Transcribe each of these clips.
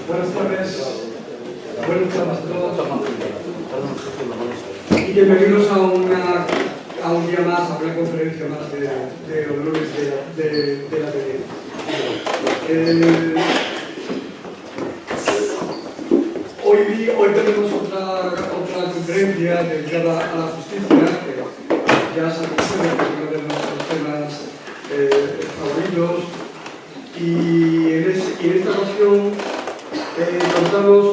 Buenas tardes a todos y bienvenidos a un día más, a una conferencia más de honores de la TD. Hoy tenemos otra conferencia dedicada a la justicia, que ya sabéis que es uno de nuestros temas favoritos, y en esta ocasión contamos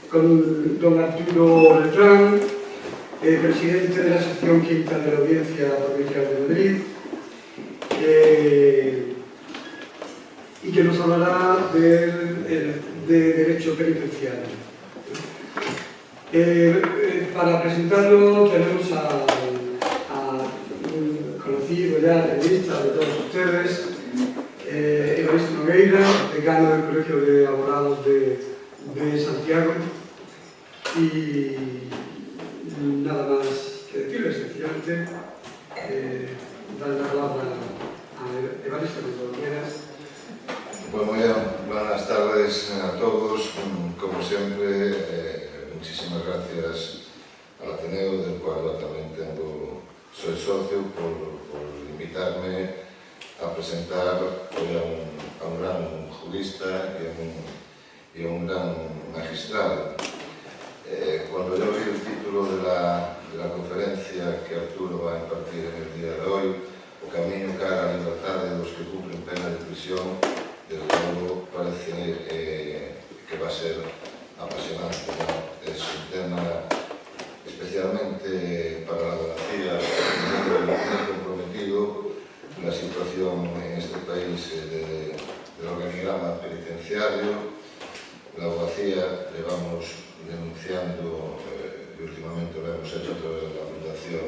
con don Arturo Beltrán, presidente de la sección quinta de la Audiencia Provincial de Madrid, y que nos hablará de derecho penitenciario. Para presentarlo tenemos un conocido ya periodista de todos ustedes, Evaristo Nogueira, decano del Colegio de Abogados de Santiago, y nada más que decirles, sencillamente darle la palabra a Evaristo, cuando quieras. Pues muy bien, buenas tardes a todos. Como siempre, muchísimas gracias al Ateneo, del cual yo también soy socio, por invitarme a presentar hoy a un gran jurista y a un gran magistrado. Cuando yo vi el título de la conferencia que Arturo va a impartir en el día de hoy, O camino cara a la libertad de los que cumplen pena de prisión, desde luego parece que va a ser apasionante, ¿no? Es un tema especialmente para la abogacía muy comprometido. La situación en este país del organigrama penitenciario, la abogacía llevamos denunciando, y últimamente lo hemos hecho a través de la Fundación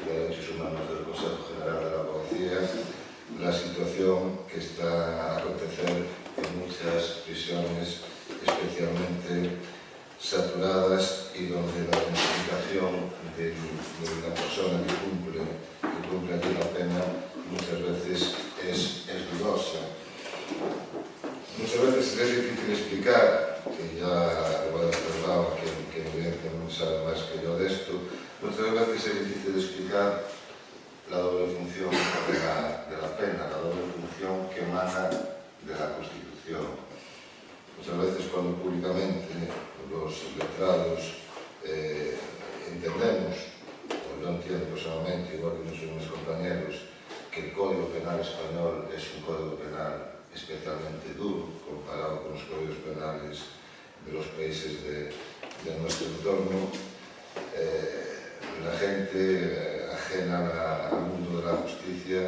de Derechos Humanos del Consejo General de la Abogacía, la situación que está a acontecer en muchas prisiones especialmente saturadas y donde la identificación de la persona que cumple allí la pena muchas veces es dudosa. Muchas veces es difícil explicar, que ya lo he observado, que evidentemente sabe más que yo de esto, muchas veces es difícil explicar la doble función de la pena, la doble función que emana de la Constitución. Muchas veces cuando públicamente los letrados entendemos, o yo entiendo personalmente, igual que muchos de mis compañeros, que el Código Penal español es un Código Penal especialmente duro comparado con los códigos penales de los países de nuestro entorno, la gente ajena al mundo de la justicia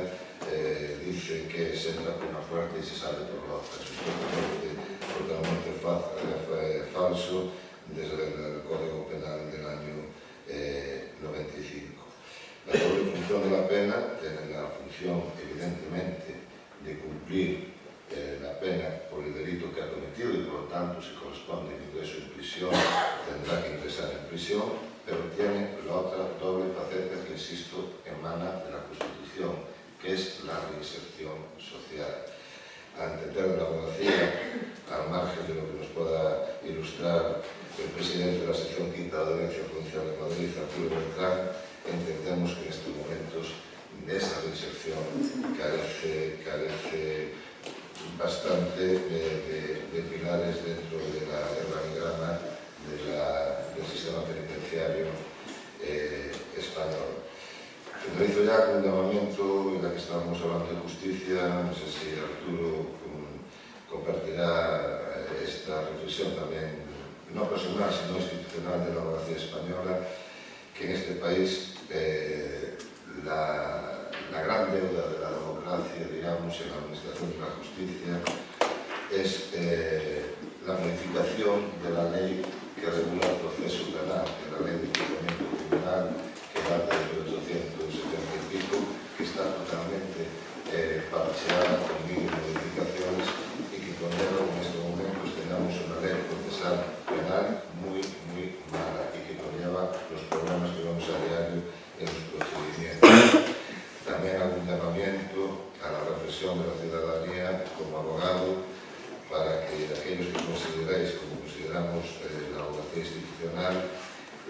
dice que se entra por una puerta y se sale por la otra. Es totalmente falso desde el Código Penal del año 95. La doble función de la pena tiene la función, evidentemente, de cumplir la pena por el delito que ha cometido y por lo tanto, si corresponde el ingreso en prisión, tendrá que ingresar en prisión, pero tiene la otra doble faceta que, insisto, emana de la Constitución, que es la reinserción social. A entender la abogacía, al margen de lo que nos pueda ilustrar el presidente de la sección quinta de la Audiencia Provincial de Madrid, Arturo Beltrán, entendemos que en estos momentos de esa reinserción carece bastante de pilares dentro del organigrama del sistema penitenciario español. Finalizo ya con un llamamiento, en la que estábamos hablando de justicia. No sé si Arturo compartirá esta reflexión también, no personal, sino institucional, de la abogacía española, que en este país la gran deuda de la democracia, digamos, en la administración de la justicia es la modificación de la ley que regula el proceso penal, que es la ley de enjuiciamiento criminal, que data de 1870 y pico, que está totalmente parcheada con mil modificaciones y que conlleva que en estos momentos tengamos una ley procesal penal muy mala y que conlleva los problemas que vemos a diario en los procedimientos. También hago un llamamiento a la reflexión de la ciudadanía como abogado para consideramos la abogacía institucional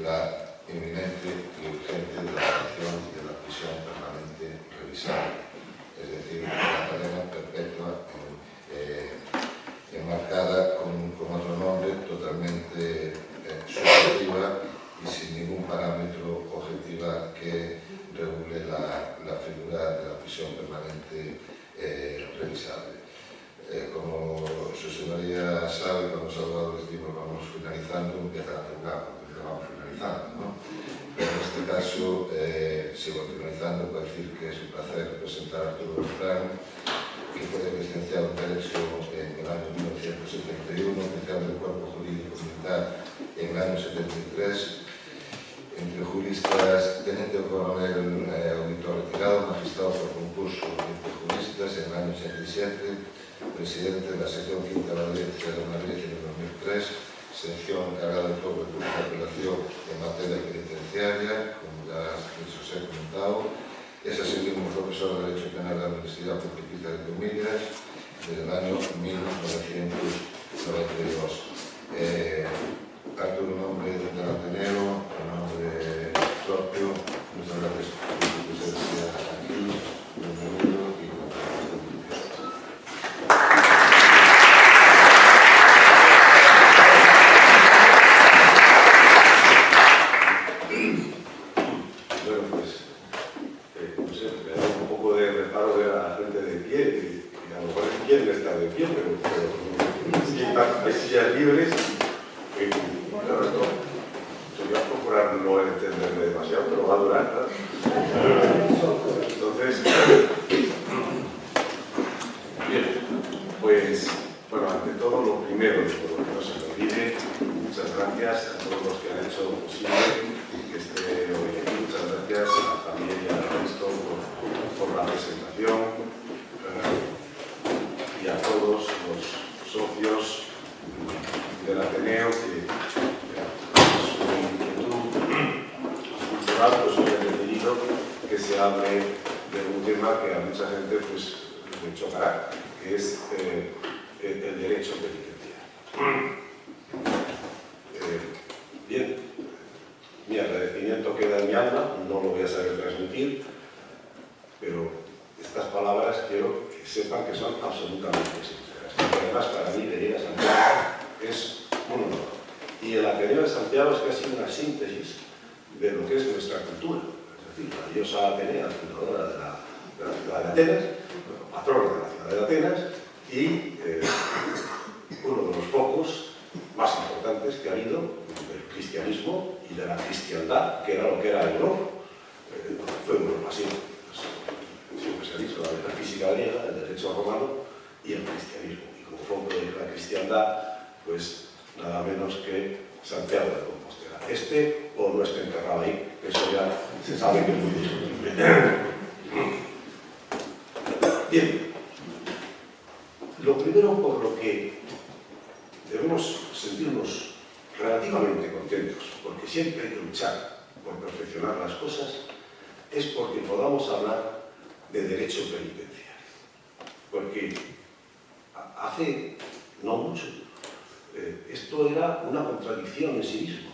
la inminente y urgente de la creación de la prisión permanente revisable, es decir, la cadena perpetua enmarcada con otro nombre totalmente subjetiva y sin ningún parámetro objetiva que regule la figura de la prisión permanente revisable. Como su señoría sabe, cuando los abogados decimos vamos finalizando, empiezan a temblar, porque vamos finalizando, ¿no? Pero en este caso, sigo finalizando para decir que es un placer presentar a Arturo Beltrán, que fue licenciado en Derecho en el año 1971, oficial del Cuerpo Jurídico Militar en el año 73, entre juristas, teniente coronel, auditor retirado, magistrado por concurso entre juristas en el año 87, presidente de la sección quinta de Valencia de Madrid en el 2003, sección encargada de todo el curso de apelación en materia penitenciaria, como ya se os he comentado. Es asimismo profesor de Derecho Penal de la Universidad Pontificia de Comillas desde el año 1992. Arturo, en nombre del Ateneo, en nombre propio, muchas gracias por tu presencia aquí. Bienvenido y bueno, pues, no sé, me da un poco de reparo ver a la gente de pie, y a lo mejor quieren estar de pie, pero si hay sillas libres, claro, esto, yo voy a procurar no entenderme demasiado, pero va a durar, ¿no? Entonces, bien, pues, bueno, ante todo, lo primero, por lo que no se me olvide, muchas gracias a todos los que han hecho posible que esté hoy aquí. Muchas gracias también y a Ernesto por la presentación y a todos los socios del Ateneo que su inquietud cultural pues hoy han decidido que se hable de un tema que a mucha gente pues le chocará, que es el derecho penitenciario. Bien, mi agradecimiento queda en mi alma, no lo voy a saber transmitir, pero estas palabras quiero que sepan que son absolutamente sinceras. Además, para mí, venir a Santiago es un honor. Y el Ateneo de Santiago es casi una síntesis de lo que es nuestra cultura. Es decir, la diosa Atenea, fundadora de la ciudad de Atenas, patrona de la ciudad de Atenas, y uno de los focos más importantes que ha habido del cristianismo y de la cristiandad, que era lo que era Europa. Fue Europa, así. Siempre se ha dicho la metafísica griega, el derecho romano y el cristianismo. Y como fondo de la cristiandad, pues nada menos que Santiago de Compostela. Este o no esté enterrado ahí, eso ya se sabe que es muy discutible. Bien, lo primero por lo que debemos sentirnos relativamente contentos, porque siempre hay que luchar por perfeccionar las cosas, es porque podamos hablar de derecho penitenciario. Porque hace no mucho esto era una contradicción en sí mismo.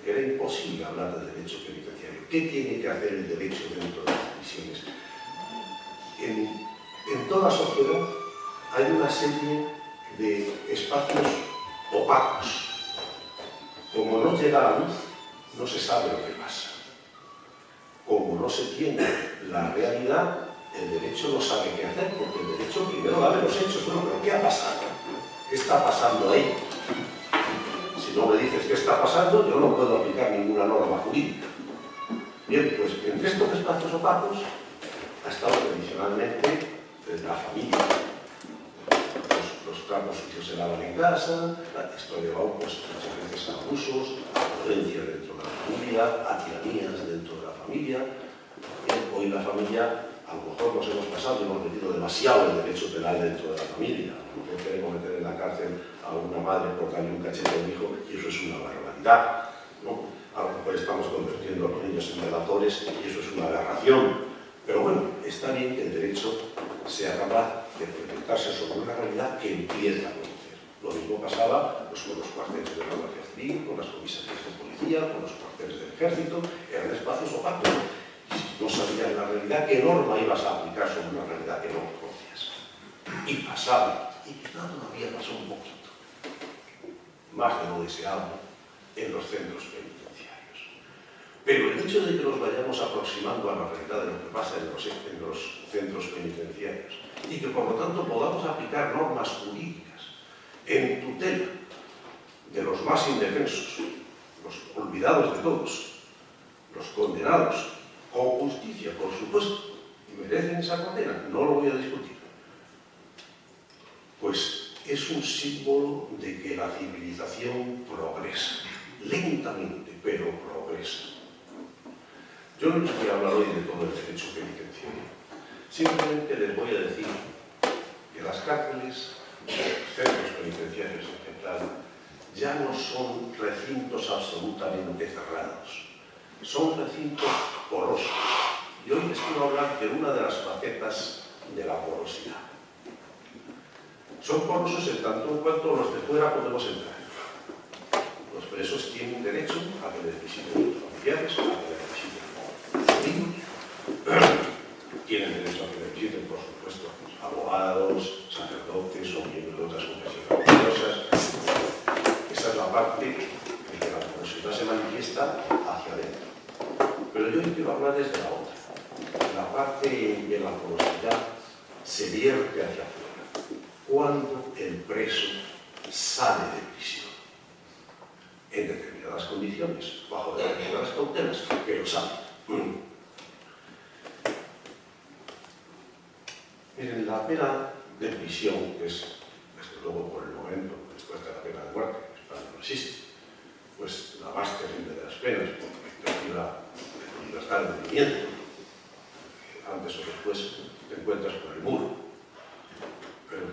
Era imposible hablar de derecho penitenciario. ¿Qué tiene que hacer el derecho dentro de las prisiones? En toda sociedad hay una serie de espacios opacos. Como no llega la luz, no se sabe lo que pasa. Como no se tiene la realidad, el derecho no sabe qué hacer, porque el derecho primero da los hechos. Bueno, pero ¿qué ha pasado? ¿Qué está pasando ahí? Si no me dices qué está pasando, yo no puedo aplicar ninguna norma jurídica. Bien, pues entre estos espacios opacos ha estado tradicionalmente la familia. Los trapos sucios se lavan en casa, esto ha llevado pues, muchas veces a abusos, a violencia dentro de la familia, a tiranías dentro de la familia. Bien, hoy la familia, a lo mejor nos hemos pasado y hemos metido demasiado el derecho penal dentro de la familia. No queremos meter en la cárcel a una madre por darle un cachete a un hijo y eso es una barbaridad, ¿no? A lo mejor estamos convirtiendo a los niños en delatores y eso es una aberración. Pero bueno, está bien que el derecho sea capaz de proyectarse sobre una realidad que empieza a conocer. Lo mismo pasaba pues, con los cuarteles de la civil, con las comisarías de policía, con los cuarteles del ejército, eran espacios opacos. Y si no sabías la realidad, ¿qué norma ibas a aplicar sobre una realidad que no conocías? Y pasaba, y quizá todavía pasó un poquito, más de lo deseado, en los centros penitenciarios. Pero el hecho de que nos vayamos aproximando a la realidad de lo que pasa en los centros penitenciarios y que por lo tanto podamos aplicar normas jurídicas en tutela de los más indefensos, los olvidados de todos, los condenados, con justicia, por supuesto, y merecen esa condena, no lo voy a discutir, pues es un símbolo de que la civilización progresa, lentamente, pero progresa. Yo no les voy a hablar hoy de todo el derecho penitenciario, simplemente les voy a decir que las cárceles, los centros penitenciarios en general, ya no son recintos absolutamente cerrados, son recintos porosos. Y hoy les quiero hablar de una de las facetas de la porosidad. Son porosos en tanto en cuanto los de fuera podemos entrar. Los presos tienen derecho a que les visiten los familiares, a que les visiten los amigos, tienen derecho a que les visiten, por supuesto, abogados, sacerdotes o miembros de otras confesiones religiosas. Esa es la parte en que la porosidad se manifiesta hacia adentro. Pero yo quiero hablarles de la otra, la parte en que la porosidad se vierte hacia afuera, cuando el preso sale de prisión, en determinadas condiciones, bajo determinadas cautelas, pero sale. Miren, la pena de prisión, que es, desde luego, por el momento, después de la pena de muerte, que en España no existe, pues la más terrible de las penas, porque priva de libertad de movimiento, antes o después te encuentras por el muro. Pero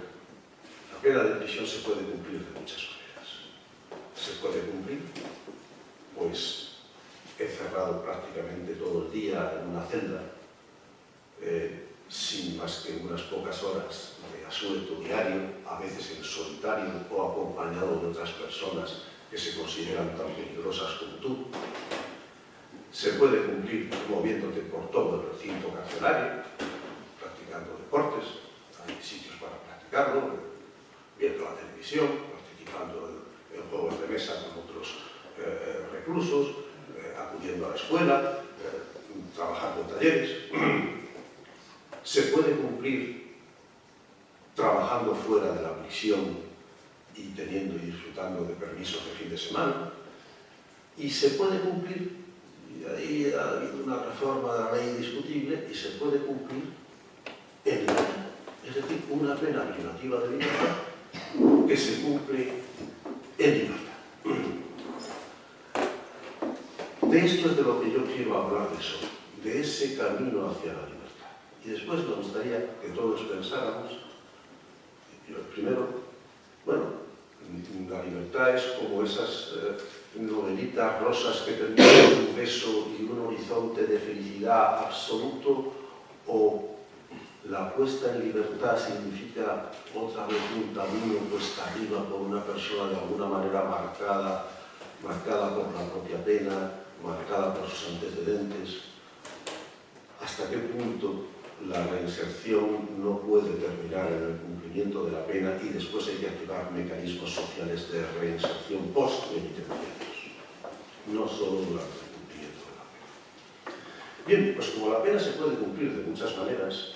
la pena de prisión se puede cumplir de muchas maneras. Se puede cumplir, pues, encerrado prácticamente todo el día en una celda, sin más que unas pocas horas de asueto diario, a veces en solitario o acompañado de otras personas que se consideran tan peligrosas como tú. Se puede cumplir moviéndote por todo el recinto carcelario, practicando deportes, hay sitios para practicarlo, viendo la televisión, participando en juegos de mesa con otros reclusos, acudiendo a la escuela, trabajando en talleres. Se puede cumplir trabajando fuera de la prisión y teniendo y disfrutando de permisos de fin de semana. Y se puede cumplir, y ahí ha habido una reforma de la ley indiscutible, y se puede cumplir en libertad. Es decir, una pena privativa de libertad que se cumple en libertad. De esto es de lo que yo quiero hablarles hoy, de ese camino hacia la libertad. Y después me gustaría que todos pensáramos, primero, bueno, la libertad es como esas novelitas rosas que terminan un beso y un horizonte de felicidad absoluto, o la puesta en libertad significa otra vez un camino cuesta arriba por una persona de alguna manera marcada por la propia pena, marcada por sus antecedentes. ¿Hasta qué punto la reinserción no puede terminar en el cumplimiento de la pena y después hay que activar mecanismos sociales de reinserción post-penitenciarios, no solo durante el cumplimiento de la pena? Bien, pues como la pena se puede cumplir de muchas maneras,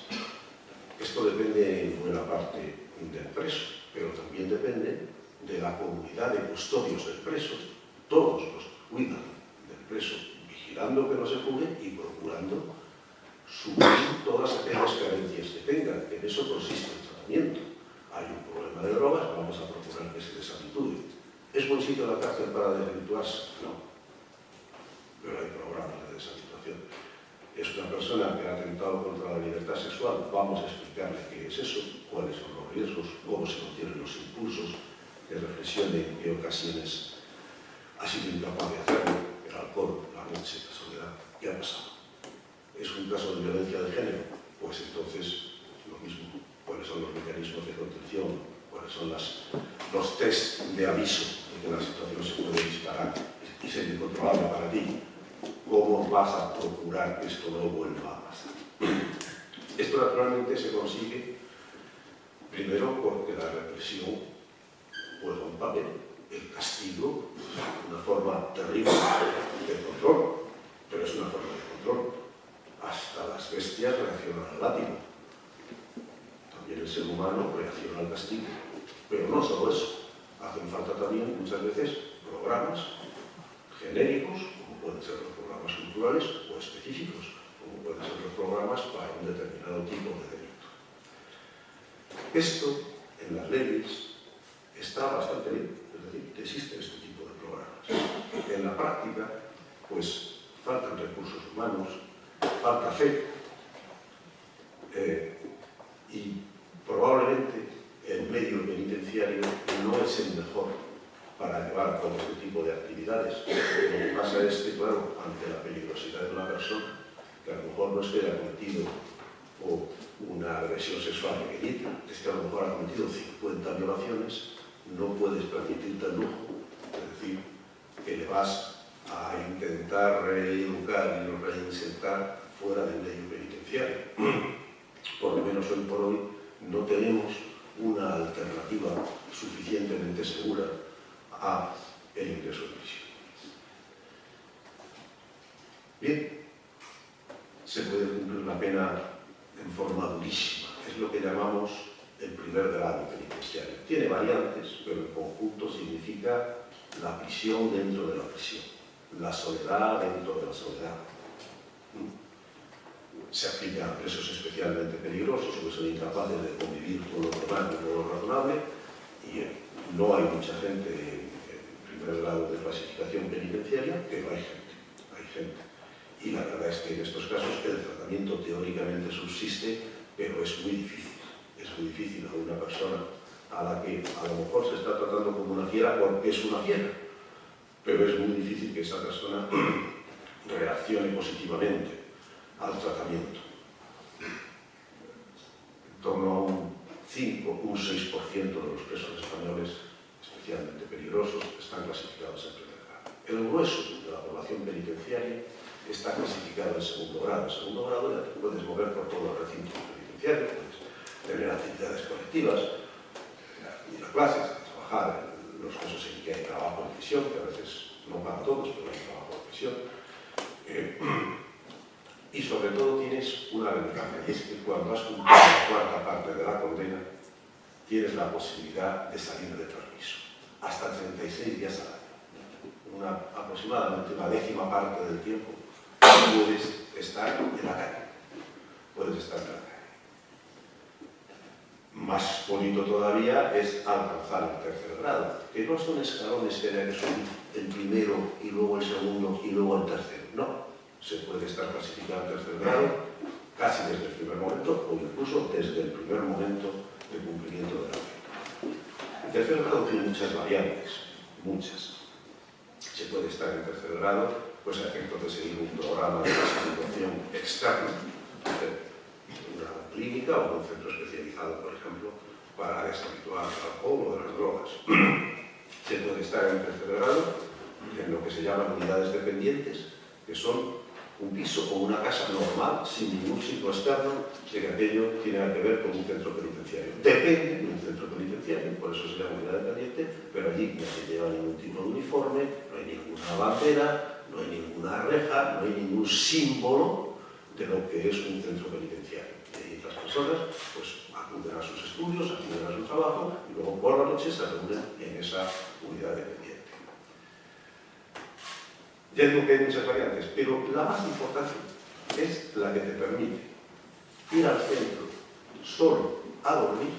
esto depende en buena parte del preso, pero también depende de la comunidad de custodios del preso, todos los que cuidan del preso, vigilando que no se fugue y procurando suplir todas aquellas carencias que tengan, que en eso consiste el tratamiento. Hay un problema de drogas, vamos a procurar que se deshabitúe. ¿Es buen sitio la cárcel para deshabituarse? No. Pero hay programas de deshabituación. ¿Es una persona que ha atentado contra la libertad sexual? Vamos a explicarle qué es eso, cuáles son los riesgos, cómo se contienen los impulsos, que reflexione en qué ocasiones ha sido incapaz de hacerlo, el alcohol, la noche, la soledad. ¿Qué ha pasado? ¿Es un caso de violencia de género? Pues entonces, lo mismo. ¿Cuáles son los mecanismos de contención? ¿Cuáles son los test de aviso de que que la situación se puede disparar y ser incontrolable para ti, ¿cómo vas a procurar que esto no vuelva a pasar? Esto naturalmente se consigue primero porque la represión juega un papel, el castigo, una forma terrible de control, pero es una forma de control. Hasta las bestias reaccionan al látigo. También el ser humano reacciona al castigo. Pero no solo eso, hacen falta también muchas veces programas genéricos, como pueden ser los programas culturales, o específicos, como pueden ser los programas para un determinado tipo de delito. Esto, en las leyes, está bastante bien, es decir, que existe este tipo de programas. En la práctica, pues, faltan recursos humanos, falta fe, y probablemente el medio penitenciario no es el mejor para llevar a cabo este tipo de actividades. Lo que pasa es que, claro, ante la peligrosidad de una persona, que a lo mejor no es que haya cometido una agresión sexual pequeñita, es que a lo mejor ha cometido 50 violaciones, no puedes permitirte el lujo, es decir, que le vas a intentar reeducar y reinsertar fuera del medio penitenciario. Por lo menos hoy por hoy no tenemos una alternativa suficientemente segura a el ingreso en prisión. Bien, se puede cumplir la pena en forma durísima, es lo que llamamos el primer grado penitenciario. Tiene variantes, pero en conjunto significa la prisión dentro de la prisión, la soledad dentro de la soledad. Se aplica a presos especialmente peligrosos, que son incapaces de convivir con lo normal y con lo razonable, y no hay mucha gente en primer grado de clasificación penitenciaria, pero hay gente. Y la verdad es que en estos casos el tratamiento teóricamente subsiste, pero es muy difícil. Es muy difícil a una persona a la que a lo mejor se está tratando como una fiera porque es una fiera, pero es muy difícil que esa persona reaccione positivamente al tratamiento. En torno a un 5 o un 6% de los presos españoles especialmente peligrosos están clasificados en primer grado. El grueso de la población penitenciaria está clasificado en segundo grado. En segundo grado ya te puedes mover por todo el recinto penitenciario, puedes tener actividades colectivas, ir a clases, trabajar en los casos en que hay trabajo en prisión, que a veces no para todos, pero hay trabajo en prisión. Y sobre todo tienes una ventaja, y es que cuando has cumplido la cuarta parte de la condena, tienes la posibilidad de salir de permiso, hasta 36 días al año. Aproximadamente una décima parte del tiempo puedes estar en la calle. Más bonito todavía es alcanzar el tercer grado, que no son escalones que haya que subir el primero y luego el segundo y luego el tercero, no. Se puede estar clasificado en tercer grado casi desde el primer momento o incluso desde el primer momento de cumplimiento de la pena. El tercer grado tiene muchas variantes, muchas. Se puede estar en tercer grado pues a efectos de seguir un programa de clasificación externo, una clínica o un centro especializado, por ejemplo, para deshabituar al alcohol o de las drogas. Se puede estar en tercer grado en lo que se llaman unidades dependientes, que son un piso o una casa normal, sin ningún signo externo de que aquello tiene que ver con un centro penitenciario. Depende de un centro penitenciario, por eso se llama unidad dependiente, pero allí no se lleva ningún tipo de uniforme, no hay ninguna bandera, no hay ninguna reja, no hay ningún símbolo de lo que es un centro penitenciario. Y las personas pues acuden a sus estudios, acuden a su trabajo y luego por la noche se reúnen en esa unidad dependiente. Ya digo que hay muchas variantes, pero la más importante es la que te permite ir al centro solo a dormir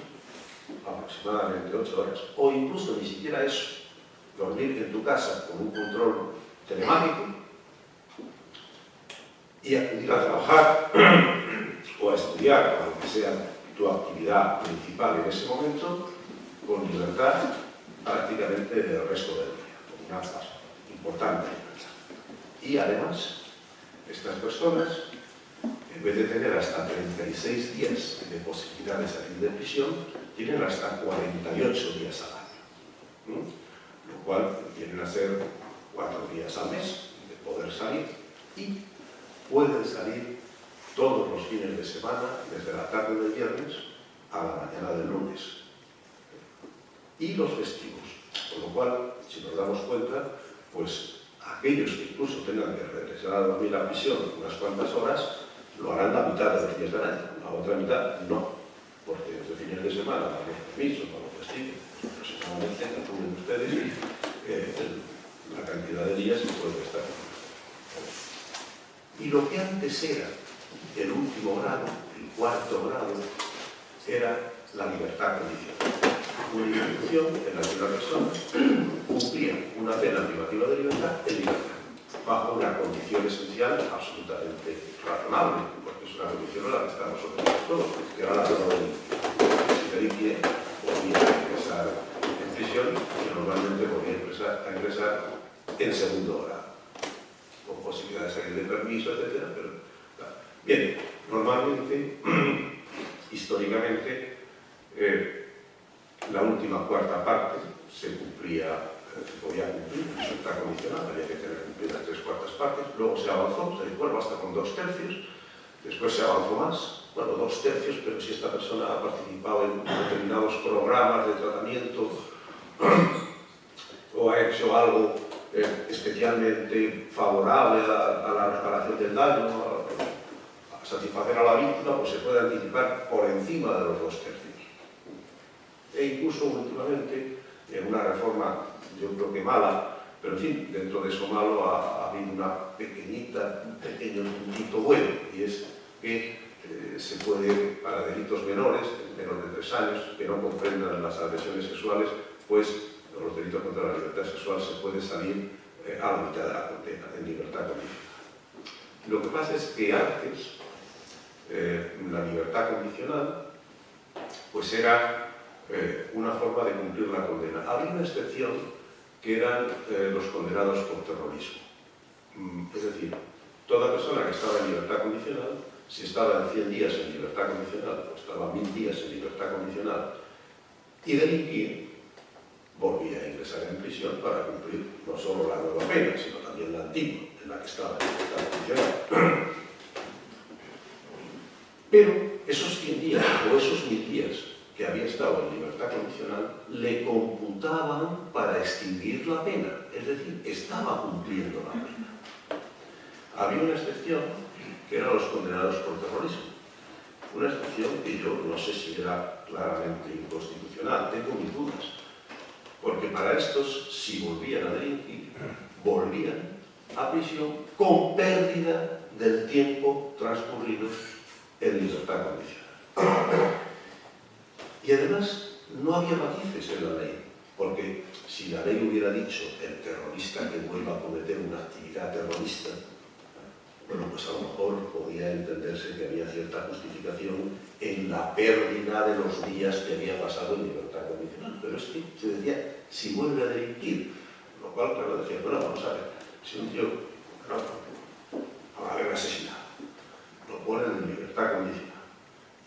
aproximadamente 8 horas, o incluso ni siquiera eso, dormir en tu casa con un control telemático y acudir a trabajar o a estudiar, aunque sea tu actividad principal en ese momento, con libertad prácticamente el resto del día, con una importante libertad. Y además, estas personas, en vez de tener hasta 36 días de posibilidad de salir de prisión, tienen hasta 48 días al año. Lo cual vienen a ser 4 días al mes de poder salir, y pueden salir todos los fines de semana, desde la tarde del viernes a la mañana del lunes, y los festivos. Con lo cual, si nos damos cuenta, pues aquellos que incluso tengan que regresar a dormir a prisión unas cuantas horas, lo harán la mitad de los días del año, la otra mitad no, porque entre fines de semana, para los permisos, para los festivos, aproximadamente, calculen ustedes la cantidad de días que puede estar. Y lo que antes era el último grado, el 4º grado, era la libertad condicional. Una institución en la que una persona cumplía una pena privativa de libertad en libertad, bajo una condición esencial absolutamente razonable, porque es una condición en la que estamos sometidos todos, que era la pena de si delinquía, podía ingresar en prisión y normalmente podía ingresar en 2º grado, con posibilidad de salir de permiso, etc. Pero, bien, normalmente, históricamente, la última 4ª parte se cumplía, se podía cumplir, la libertad condicional, había que tener cumplidas 3/4 partes, luego se avanzó, se dijo, bueno, basta con 2/3, después se avanzó más, bueno, 2/3, pero si esta persona ha participado en determinados programas de tratamiento o ha hecho algo especialmente favorable a la reparación del daño, a satisfacer a la víctima, pues se puede anticipar por encima de los 2/3. E incluso últimamente, en una reforma, yo creo que mala, pero en fin, dentro de eso malo ha habido un pequeño puntito bueno, y es que se puede, para delitos menores, menos de 3 años, que no comprendan las agresiones sexuales, pues los delitos contra la libertad sexual se puede salir a la mitad de la condena, en libertad condicional. Lo que pasa es que antes, la libertad condicional, pues era una forma de cumplir la condena. Había una excepción que eran los condenados por terrorismo. Es decir, toda persona que estaba en libertad condicional, si estaba en 100 días en libertad condicional, o estaba 1000 días en libertad condicional, y delinquía, volvía a ingresar en prisión para cumplir no solo la nueva pena, sino también la antigua, en la que estaba en libertad condicional. Pero esos 100 días o esos 1000 días que había estado en libertad condicional le computaban para extinguir la pena, es decir, estaba cumpliendo la pena. Había una excepción que eran los condenados por terrorismo, una excepción que yo no sé si era claramente inconstitucional, tengo mis dudas, porque para estos, si volvían a delinquir, volvían a prisión con pérdida del tiempo transcurrido en libertad condicional. Y además, no había matices en la ley, porque si la ley hubiera dicho el terrorista que vuelva a cometer una actividad terrorista, bueno, pues a lo mejor podía entenderse que había cierta justificación en la pérdida de los días que había pasado en libertad condicional. Pero es que se decía, si vuelve a delinquir, lo cual, claro, decía, bueno, vamos a ver, si un tío, no, haber asesinado, lo ponen en libertad condicional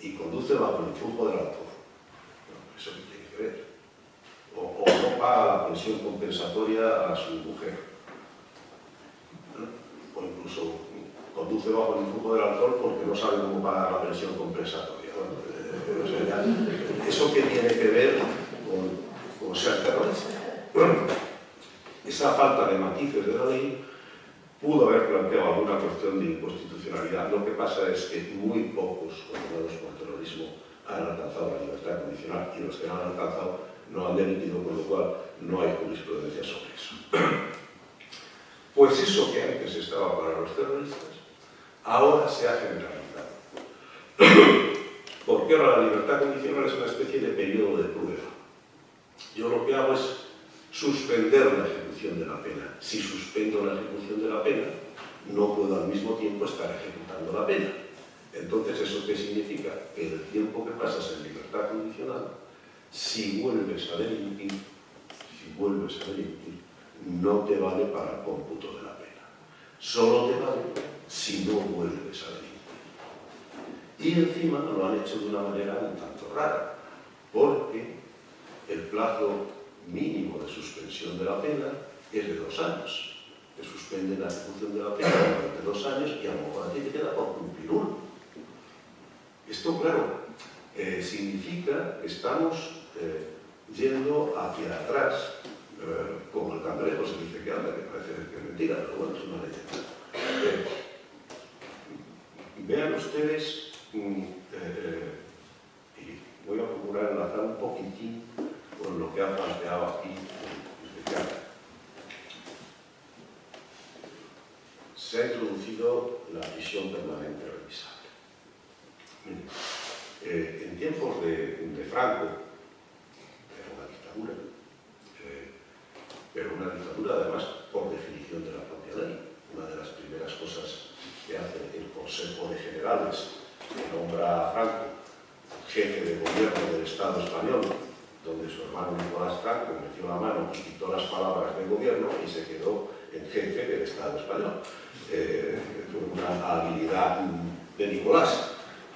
y conduce bajo el influjo del alcohol, eso que tiene que ver. O no paga la pensión compensatoria a su mujer. O incluso conduce bajo el influjo del alcohol porque no sabe cómo pagar la pensión compensatoria. Bueno, o sea, ¿eso qué tiene que ver con ser terrorista? Esa falta de matices de la ley pudo haber planteado alguna cuestión de inconstitucionalidad. Lo que pasa es que muy pocos condenados por terrorismo han alcanzado la libertad condicional y los que no han alcanzado no han delinquido, con lo cual no hay jurisprudencia sobre eso. Pues eso que antes estaba para los terroristas, ahora se ha generalizado. Porque ahora la libertad condicional es una especie de periodo de prueba. Yo lo que hago es suspender la ejecución de la pena. Si suspendo la ejecución de la pena, no puedo al mismo tiempo estar ejecutando la pena. Entonces, ¿eso qué significa? Que el tiempo que pasas en libertad condicional, si vuelves a delinquir, no te vale para el cómputo de la pena. Solo te vale si no vuelves a delinquir. Y encima lo han hecho de una manera un tanto rara, porque el plazo mínimo de suspensión de la pena es de 2 años. Te suspenden la ejecución de la pena durante 2 años y a lo mejor a ti te queda por cumplir 1. Esto, claro, significa que estamos yendo hacia atrás, como el cangrejo se dice que anda, que parece que es mentira, pero bueno, es una leyenda. Vean ustedes, y voy a procurar enlazar un poquitín con lo que ha planteado aquí el decano. Se ha introducido la prisión permanente revisable. En tiempos de Franco, era una dictadura, pero una dictadura además por definición de la propia ley. Una de las primeras cosas que hace el Consejo de Generales, que nombra a Franco jefe de gobierno del Estado español, donde su hermano Nicolás Franco metió la mano y quitó las palabras del gobierno y se quedó en jefe del Estado español. Fue una habilidad de Nicolás.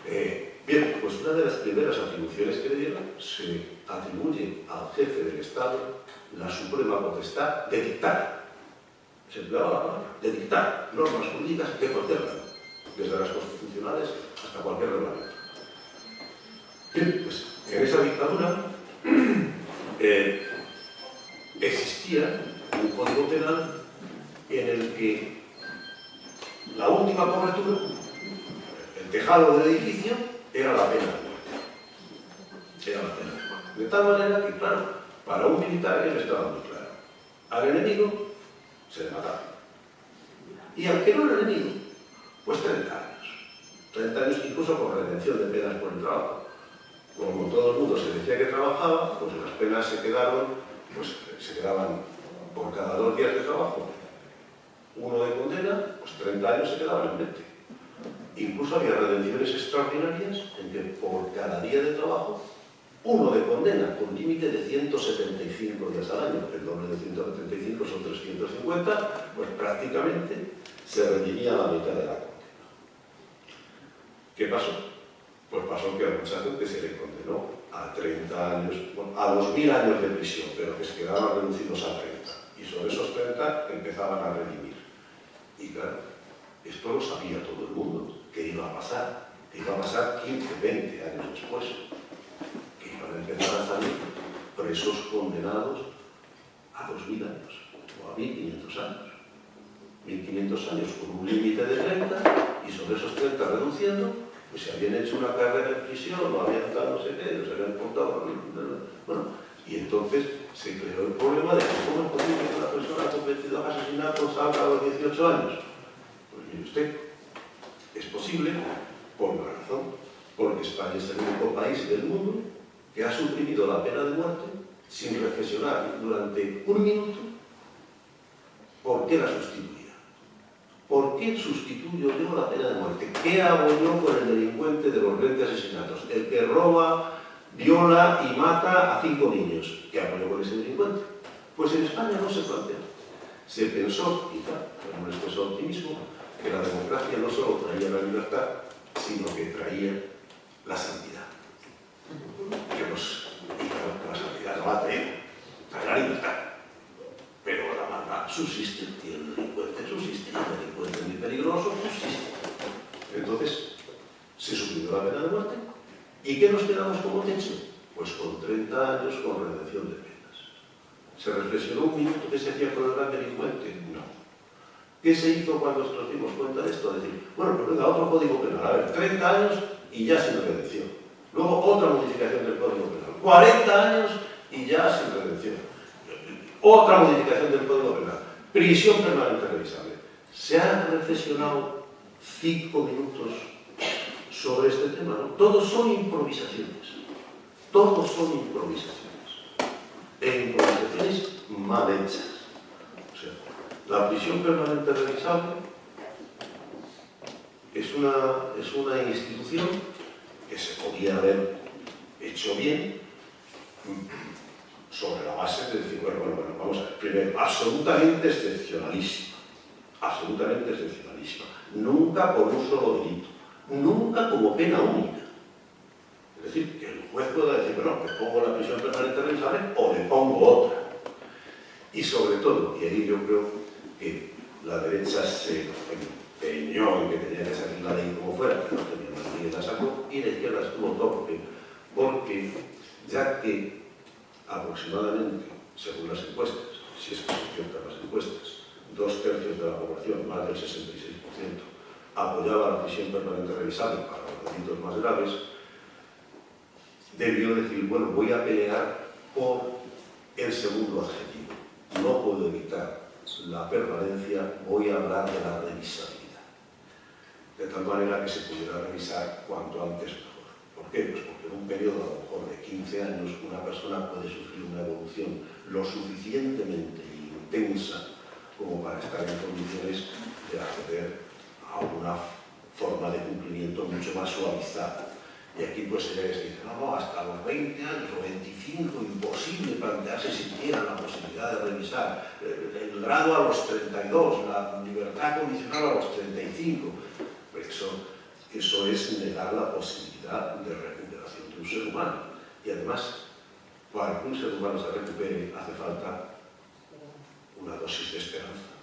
Bien, pues una de las primeras atribuciones que le dieron, se atribuye al jefe del Estado la suprema potestad de dictar. Se empleaba la palabra, de dictar normas jurídicas de cualquier rango, desde las constitucionales hasta cualquier reglamento. Bien, pues en esa dictadura existía un código penal en el que la última cobertura, el tejado del edificio, era la pena de muerte. Era la pena de muerte. De tal manera que, claro, para un militar eso estaba muy claro. Al enemigo se le mataba. Y al que no era enemigo, pues 30 años. 30 años incluso con redención de penas por el trabajo. Como todo el mundo se decía que trabajaba, pues las penas se quedaban por cada 2 días de trabajo. 1 de condena, pues 30 años se quedaban en 20. Incluso había redenciones extraordinarias en que por cada día de trabajo, 1 de condena, con límite de 175 días al año. El doble de 175 son 350, pues prácticamente se redimía la mitad de la condena. ¿Qué pasó? Pues pasó que a mucha gente se le condenó a 30 años, bueno, a 2000 años de prisión, pero que se quedaban reducidos a 30. Y sobre esos 30 empezaban a redimir. Y claro, esto lo sabía todo el mundo, que iba a pasar 15, 20 años después, que iban a empezar a salir presos condenados a 2000 años, o a 1500 años. 1500 años con un límite de 30, y sobre esos 30 reduciendo, pues se habían hecho una carrera en prisión, no habían tal no sé qué, se habían portado, bueno, y entonces se creó el problema de que cómo es posible que una persona con 22 asesinatos salga a los 18 años. Pues mire usted, es posible por una razón, porque España es el único país del mundo que ha suprimido la pena de muerte sin reflexionar durante 1 minuto por qué la sustituía. ¿Por qué sustituyo yo la pena de muerte? ¿Qué hago yo con el delincuente de los 20 asesinatos? El que roba, viola y mata a 5 niños. ¿Qué hago yo con ese delincuente? Pues en España no se planteó. Se pensó, quizá, con un exceso de optimismo, que la democracia no solo traía la libertad, sino que traía la santidad. Que la santidad no la trae la libertad. Pero la maldad subsiste, y el delincuente subsiste, y el delincuente muy peligroso subsiste. Entonces, se suprimió la pena de muerte. ¿Y qué nos quedamos como techo? Pues con 30 años con redención de penas. ¿Se reflexionó 1 minuto qué se hacía con el gran delincuente? No. ¿Qué se hizo cuando nos dimos cuenta de esto? Decir, bueno, pues venga, otro código penal. A ver, 30 años y ya sin redención. Luego otra modificación del código penal. 40 años y ya sin redención. Otra modificación del Código Penal. Prisión permanente revisable. ¿Se han reflexionado 5 minutos sobre este tema? ¿No? Todos son improvisaciones. Todos son improvisaciones. E improvisaciones mal hechas. O sea, la prisión permanente revisable es una institución que se podía haber hecho bien, sobre la base de decir, bueno, vamos a ver, primero, absolutamente excepcionalísima, nunca por un solo delito, nunca como pena única. Es decir, que el juez pueda decir, bueno, le pongo la prisión permanente revisable o le pongo otra. Y sobre todo, y ahí yo creo que la derecha se empeñó en que tenía que salir la ley como fuera, que no tenía nadie la sacó, y la izquierda estuvo torpe, porque ya que aproximadamente, según las encuestas, si es que son ciertas las encuestas, 2/3 de la población, más del 66%, apoyaba la prisión permanente revisable para los delitos más graves, debió decir, bueno, voy a pelear por el segundo adjetivo. No puedo evitar la permanencia, voy a hablar de la revisabilidad. De tal manera que se pudiera revisar cuanto antes mejor. ¿Por qué? Pues porque en un periodo a lo mejor de 15 años una persona puede sufrir una evolución lo suficientemente intensa como para estar en condiciones de acceder a una forma de cumplimiento mucho más suavizada. Y aquí pues se dice, no, hasta los 20 años o 25, imposible plantearse siquiera la posibilidad de revisar. El grado a los 32, la libertad condicional a los 35. Pues eso es negar la posibilidad de recuperación de un ser humano. Y además, para que un ser humano se recupere, hace falta una dosis de esperanza.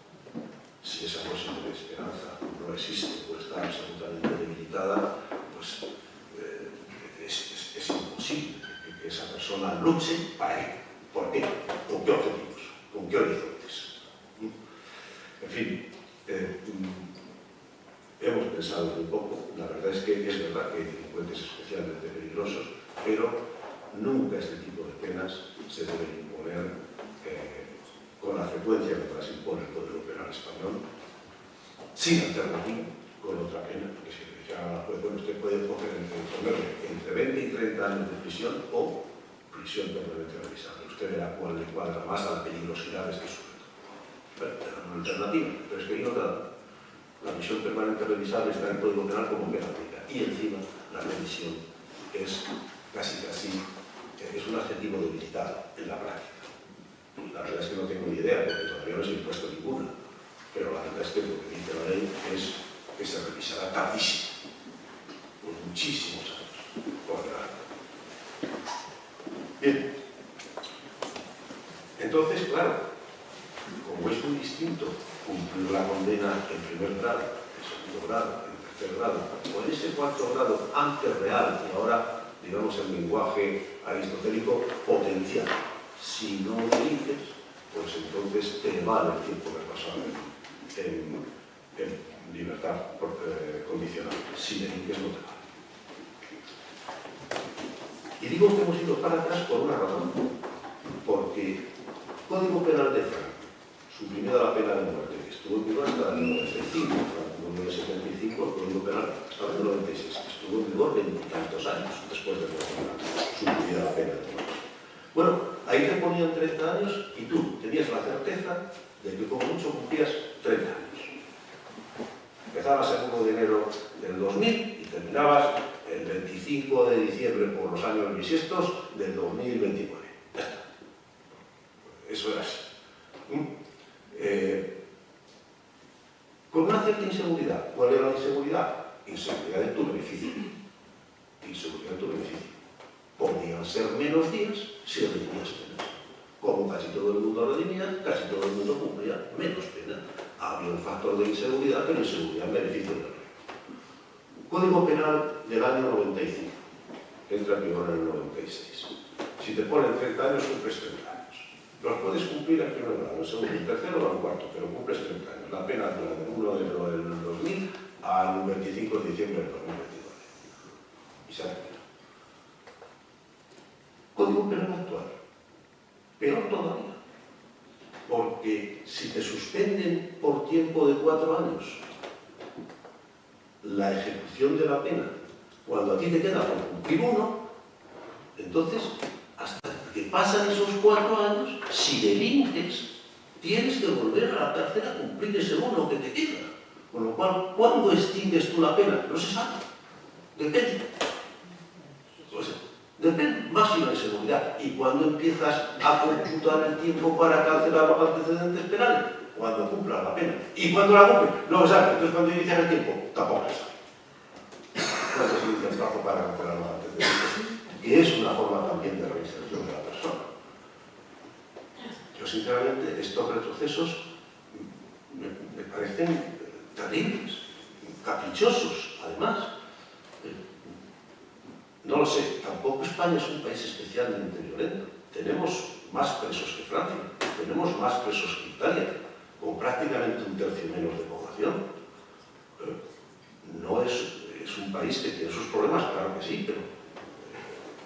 Si esa dosis de esperanza no existe o está absolutamente debilitada, pues es imposible que esa persona luche para ello. ¿Por qué? ¿Con qué objetivos? ¿Con qué horizontes? En fin, hemos pensado un poco. La verdad es que es verdad que hay delincuentes especialmente peligrosos, pero nunca este tipo de penas se deben imponer con la frecuencia que las impone el Código Penal español, sin alternativa con otra pena, porque si le dijeran a la juez, bueno, usted puede ponerle entre 20 y 30 años de prisión o prisión permanente revisable. Usted verá cuál le cuadra más a la peligrosidad de este sujeto. Bueno, te dan una alternativa, pero es que ahí no te dan. La prisión permanente revisable está en el Código Penal como pena única, y encima la revisión es casi es un adjetivo debilitado en la práctica. La verdad es que no tengo ni idea, porque todavía no se ha impuesto ninguna. Pero la verdad es que lo que dice la ley es que se revisará tardísimo, por muchísimos años, por delante. Bien. Entonces, claro, como es muy distinto cumplir la condena en primer grado, en segundo grado, en tercer grado, o en ese cuarto grado antes real y ahora, digamos, en lenguaje aristotélico, potencial. Si no delinques, pues entonces te vale el tiempo que has pasado en libertad condicional. Si delinques, no te vale. Y digo que hemos ido para atrás por una razón, porque Código Penal de Franco, suprimida la pena de muerte, que estuvo en vigor hasta el 95, en el 75, el Código Penal hasta el 96, que estuvo en vigor 20 y tantos años después de suprimida la pena de muerte. Bueno, ahí te ponían 30 años y tú tenías la certeza de que como mucho cumplías 30 años. Empezabas el 1 de enero del 2000 y terminabas el 25 de diciembre por los años bisiestos del 2029. Ya está. Eso era así. Con una cierta inseguridad. ¿Cuál era la inseguridad? Inseguridad en tu beneficio. Inseguridad en tu beneficio. Podían ser menos días si redimías pena. Como casi todo el mundo redimía, casi todo el mundo cumplía menos pena. Había un factor de inseguridad, pero inseguridad en beneficio del rey. Código Penal del año 95. Entra en vigor en el 96. Si te ponen 30 años, cumples 30 años. Los puedes cumplir en primer grado, en segundo, en tercero o en cuarto, pero cumples 30 años. La pena dura del 1 de enero del 2000 al 25 de diciembre del 2029. Y se acaba. Código Penal actual. Peor todavía. Porque si te suspenden por tiempo de 4 años la ejecución de la pena, cuando a ti te queda por cumplir 1, entonces, hasta que pasan esos 4 años, si delinques, tienes que volver a la cárcel a cumplir ese 1 que te queda. Con lo cual, ¿cuándo extingues tú la pena? No se sabe. Depende. O sea, depende, máxima inseguridad. ¿Y cuándo empiezas a computar el tiempo para cancelar los antecedentes penales? Cuando cumplas la pena. ¿Y cuándo la cumples? No se sabe. Entonces, cuando inicias el tiempo, tampoco se sabe. ¿Cuándo se inicia el plazo para cancelar los antecedentes? Y es una forma también de reinserción de la persona. Yo sinceramente estos retrocesos me parecen terribles, caprichosos, además. No lo sé, tampoco España es un país especialmente violento. Tenemos más presos que Francia, tenemos más presos que Italia, con prácticamente un tercio menos de población. No es un país que tiene sus problemas, claro que sí, pero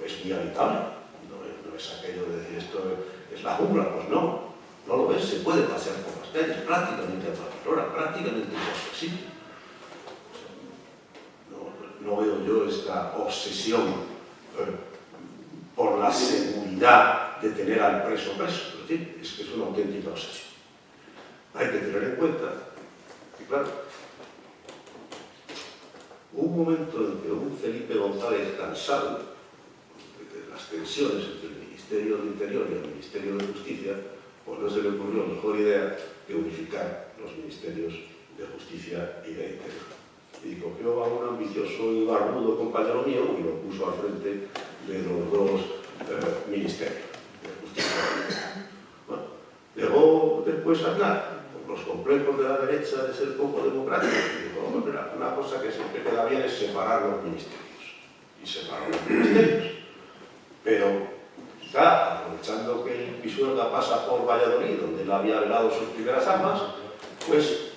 es muy habitable. No es aquello de decir esto es la jungla, pues no lo es, se puede pasear por las calles prácticamente a cualquier hora, prácticamente en cualquier sitio. No veo yo esta obsesión por la seguridad de tener al preso preso. Es decir, es que es una auténtica obsesión. Hay que tener en cuenta que, claro, hubo un momento en que un Felipe González, cansado de las tensiones entre el Ministerio del Interior y el Ministerio de Justicia, pues no se le ocurrió mejor idea que unificar los ministerios de Justicia y de Interior. Y cogió a un ambicioso y barbudo compañero mío y lo puso al frente de los dos ministerios de Justicia. Bueno, llegó después a Aznar, con los complejos de la derecha de ser poco democrático, y dijo, bueno, mira, una cosa que siempre queda bien es separar los ministerios. Y separó los ministerios. Pero quizá, aprovechando que el Pisuerga pasa por Valladolid, donde él había velado sus primeras armas, pues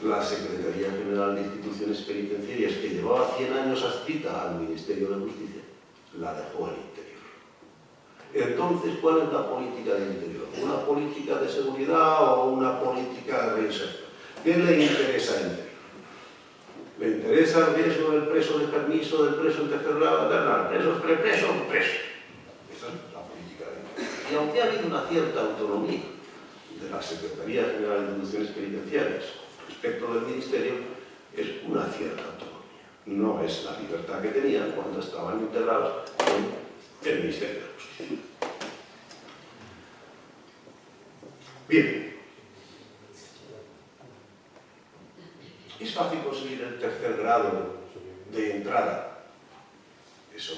la Secretaría General de Instituciones Penitenciarias, que llevaba 100 años adscrita al Ministerio de Justicia, la dejó al Interior. Entonces, ¿cuál es la política del Interior? ¿Una política de seguridad o una política de reinserción? ¿Qué le interesa al Interior? ¿Le interesa el riesgo del preso de permiso, del preso en tercer grado? No, preso. Esa es la política del Interior. Y aunque ha habido una cierta autonomía de la Secretaría General de Instituciones Penitenciarias respecto del Ministerio, es una cierta autonomía. No es la libertad que tenían cuando estaban integrados en el Ministerio de Justicia. Bien. Es fácil conseguir el tercer grado de entrada. Eso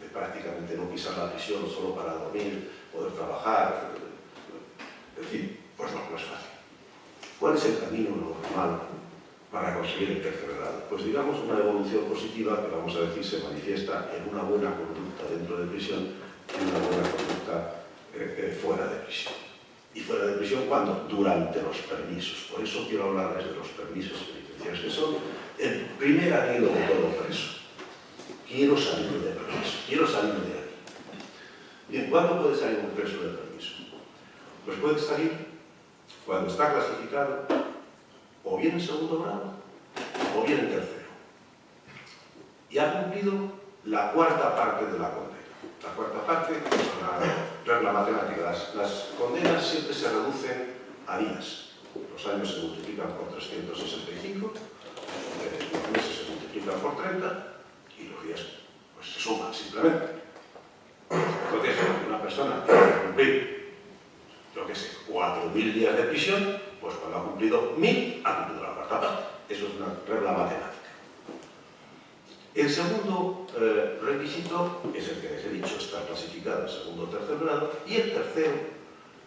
de prácticamente no pisar la prisión solo para dormir, poder trabajar. Es decir, pues no es fácil. ¿Cuál es el camino normal para conseguir el tercer grado? Pues digamos una evolución positiva que, vamos a decir, se manifiesta en una buena conducta dentro de prisión y una buena conducta fuera de prisión. ¿Y fuera de prisión cuándo? Durante los permisos. Por eso quiero hablarles de los permisos penitenciarios, que son el primer anhelo de todo preso. Quiero salir de permiso, quiero salir de aquí. Bien, ¿cuándo puede salir un preso de permiso? Pues puede salir cuando está clasificado o bien en segundo grado o bien en tercero. Y ha cumplido la cuarta parte de la condena. La cuarta parte es la matemática. Las condenas siempre se reducen a días. Los años se multiplican por 365, los meses se multiplican por 30 y los días pues, se suman simplemente. Entonces, una persona que va a cumplir, yo qué sé, 4.000 días de prisión, pues cuando ha cumplido 1.000, ha cumplido la cuarta parte. Eso es una regla matemática. El segundo requisito es el que les he dicho, estar clasificado en segundo o tercer grado, y el tercero,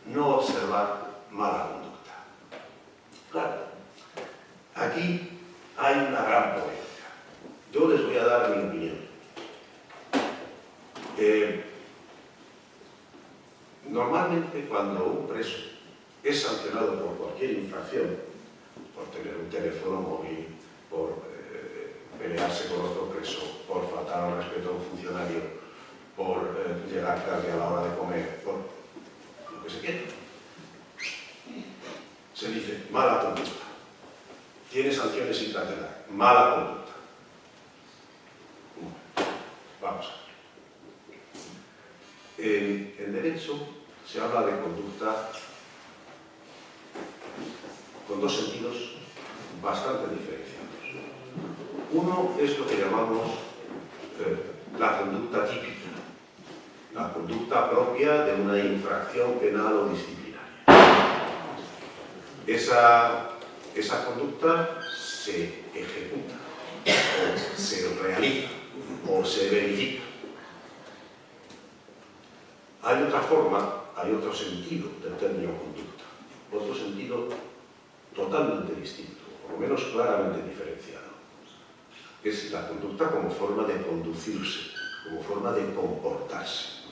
no observar mala conducta. Claro, aquí hay una gran polémica. Yo les voy a dar mi opinión. Normalmente cuando un preso es sancionado por cualquier infracción, por tener un teléfono móvil, por pelearse con otro preso, por faltar al respeto a un funcionario, por llegar tarde a la hora de comer, por lo que se quiera, se dice mala conducta. Tiene sanciones sin cancelar. Mala conducta. Vamos a ver. En derecho se habla de conducta con dos sentidos bastante diferenciados. Uno es lo que llamamos la conducta típica, la conducta propia de una infracción penal o disciplinaria. Esa conducta se ejecuta, o se realiza, o se verifica. Hay otra forma hay otro sentido del término conducta, otro sentido totalmente distinto, por lo menos claramente diferenciado. Es la conducta como forma de conducirse, como forma de comportarse.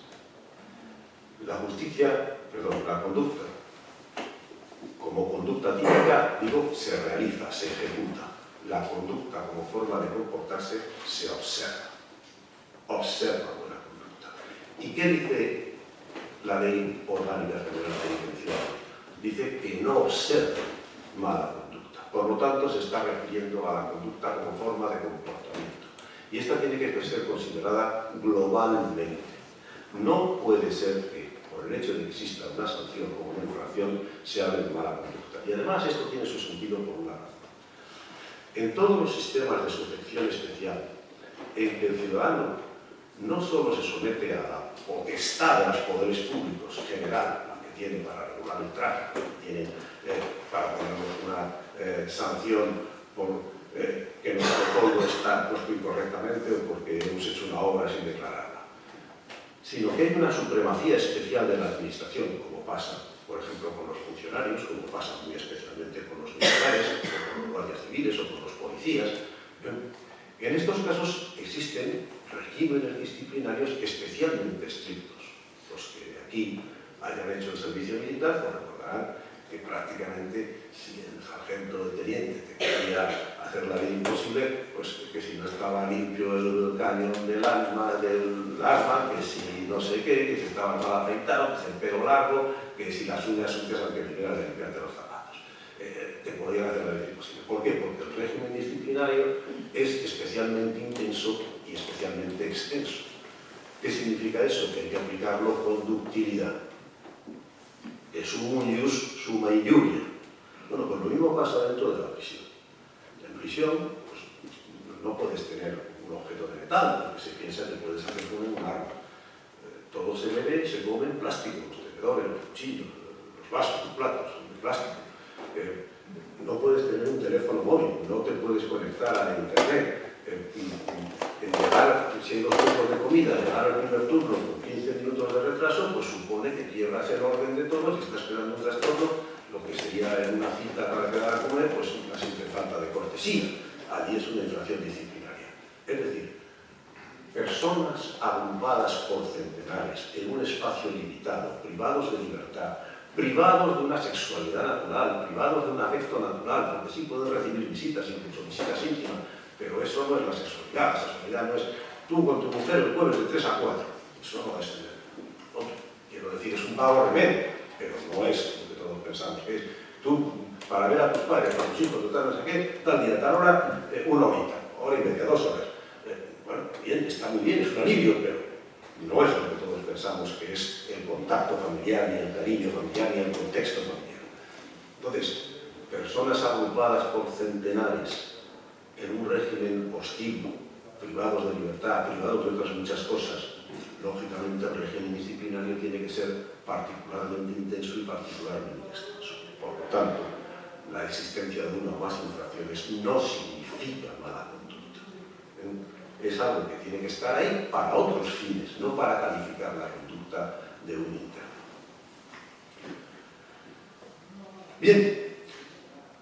La conducta, como conducta típica, digo, se realiza, se ejecuta. La conducta como forma de comportarse se observa. Observa buena conducta. ¿Y qué dice la Ley Orgánica General Penitenciaria? Dice que no observa mala conducta. Por lo tanto, se está refiriendo a la conducta como forma de comportamiento. Y esta tiene que ser considerada globalmente. No puede ser que, por el hecho de que exista una sanción como una infracción, se hable de mala conducta. Y además esto tiene su sentido por una razón. En todos los sistemas de sujeción especial, en que el ciudadano no solo se somete a la potestad de los poderes públicos general, la que tiene para regular el tráfico, que tiene para ponernos una sanción por que nuestro código está puesto incorrectamente o porque hemos hecho una obra sin declararla, sino que hay una supremacía especial de la administración, como pasa, por ejemplo, con los funcionarios, como pasa muy especialmente con los militares, o con los guardias civiles o con los policías. En estos casos existen regímenes disciplinarios especialmente estrictos. Los que aquí hayan hecho el servicio militar, pues recordarán que prácticamente si el sargento de teniente te quería hacer la vida imposible, pues que si no estaba limpio el cañón del arma, que si no sé qué, que si estaba mal afeitado, que si el pelo largo, que si las uñas sucias al que viniera de limpiarte los zapatos. Te podían hacer la vida imposible. ¿Por qué? Porque el régimen disciplinario es especialmente intenso y especialmente extenso. ¿Qué significa eso? Que hay que aplicarlo con ductilidad. Es sumum ius summa injuria. Bueno, pues lo mismo pasa dentro de la prisión. En prisión, pues, no puedes tener un objeto de metal, porque se piensa que puedes hacer con un arma. Todo se bebe y se come en plástico, los tenedores, los cuchillos, los vasos, los platos, de plástico. No puedes tener un teléfono móvil, no te puedes conectar a internet. Llegar, si hay 2 turnos de comida, llegar al primer turno con 15 minutos de retraso, pues supone que quiebras el orden de todos y estás esperando un trastorno, lo que sería en una cita para quedar a comer, pues una simple falta de cortesía. Allí es una infracción disciplinaria. Es decir, personas agrupadas por centenares en un espacio limitado, privados de libertad, privados de una sexualidad natural, privados de un afecto natural, porque sí pueden recibir visitas, incluso visitas íntimas, pero eso no es la sexualidad. La sexualidad no es tú con tu mujer el jueves de 3 a 4. Eso no es, quiero decir, es un vago remedio, pero no es lo que todos pensamos que es. Tú, para ver a tus padres, a tus hijos, tal, no sé qué, tal día, tal hora, 1 horita, hora y media, 2 horas. Bueno, bien, está muy bien, es un alivio, pero no es lo que todos pensamos que es el contacto familiar, ni el cariño familiar, ni el contexto familiar. Entonces, personas agrupadas por centenares en un régimen hostil, privados de libertad, privados de otras muchas cosas, lógicamente el régimen disciplinario tiene que ser particularmente intenso y particularmente extenso. Por lo tanto, la existencia de una o más infracciones no significa mala conducta. Es algo que tiene que estar ahí para otros fines, no para calificar la conducta de un interno. Bien,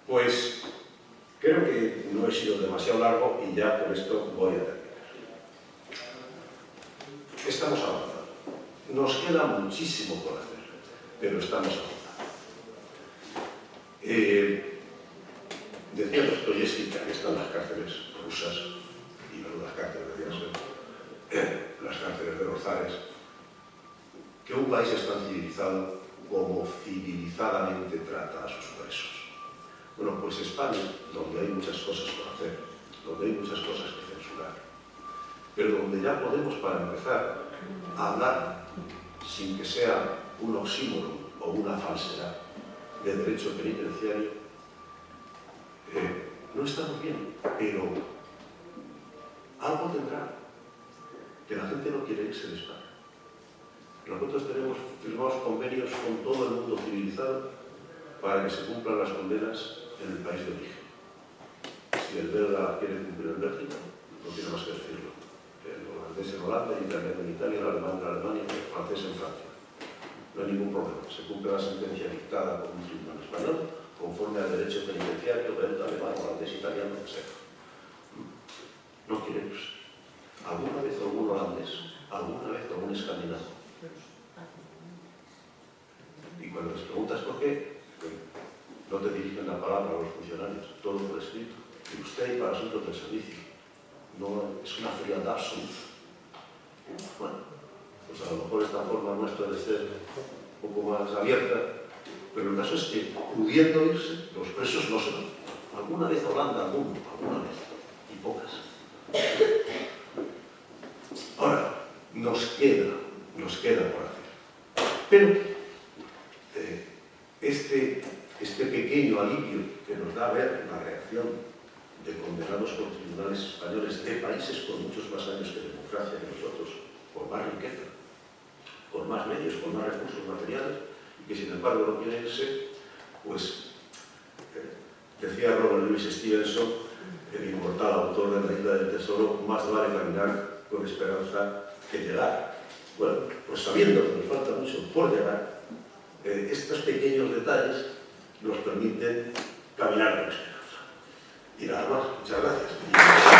pues creo que no he sido demasiado largo y ya por esto voy a terminar. Estamos avanzando. Nos queda muchísimo por hacer, pero estamos avanzando. Decía Dostoyevsky que aquí están las cárceles rusas, y menudas cárceles debían ser, las cárceles de los zares, que un país es tan civilizado como civilizadamente trata a sus presos. Bueno, pues España, donde hay muchas cosas por hacer, donde hay muchas cosas que censurar, pero donde ya podemos, para empezar, a hablar, sin que sea un oxímoron o una falsedad, de derecho penitenciario, no estamos bien, pero algo tendrá, que la gente no quiere irse de España. Nosotros tenemos firmados convenios con todo el mundo civilizado para que se cumplan las condenas en el país de origen. Si el belga quiere cumplir en Bélgica, no tiene más que decirlo. El holandés en Holanda, el italiano en Italia, el alemán en Alemania, el francés en Francia. no hay ningún problema. Se cumple la sentencia dictada por un tribunal español conforme al derecho penitenciario, belga, alemán, holandés, italiano, etc. No queremos. ¿Alguna vez algún holandés? ¿Alguna vez algún escandinavo? Y cuando les preguntas por qué, no te dirigen la palabra a los funcionarios, todo por escrito. Y usted y para asuntos del servicio. No, es una frialdad absoluta. Bueno, pues a lo mejor esta forma nuestra de ser un poco más abierta, pero el caso es que, pudiendo irse, los presos no se van. Alguna vez Holanda, alguna vez, y pocas. Ahora, nos queda por hacer. Pero este pequeño alivio que nos da ver la reacción de condenados por tribunales españoles de países con muchos más años de democracia que nosotros, con más riqueza, con más medios, con más recursos materiales, y que sin embargo no quieren irse, pues decía Robert Louis Stevenson, el inmortal autor de La Isla del Tesoro, más vale caminar con esperanza que llegar. Bueno, pues sabiendo que nos falta mucho por llegar, estos pequeños detalles nos permiten caminar con esperanza. Y nada más, muchas gracias.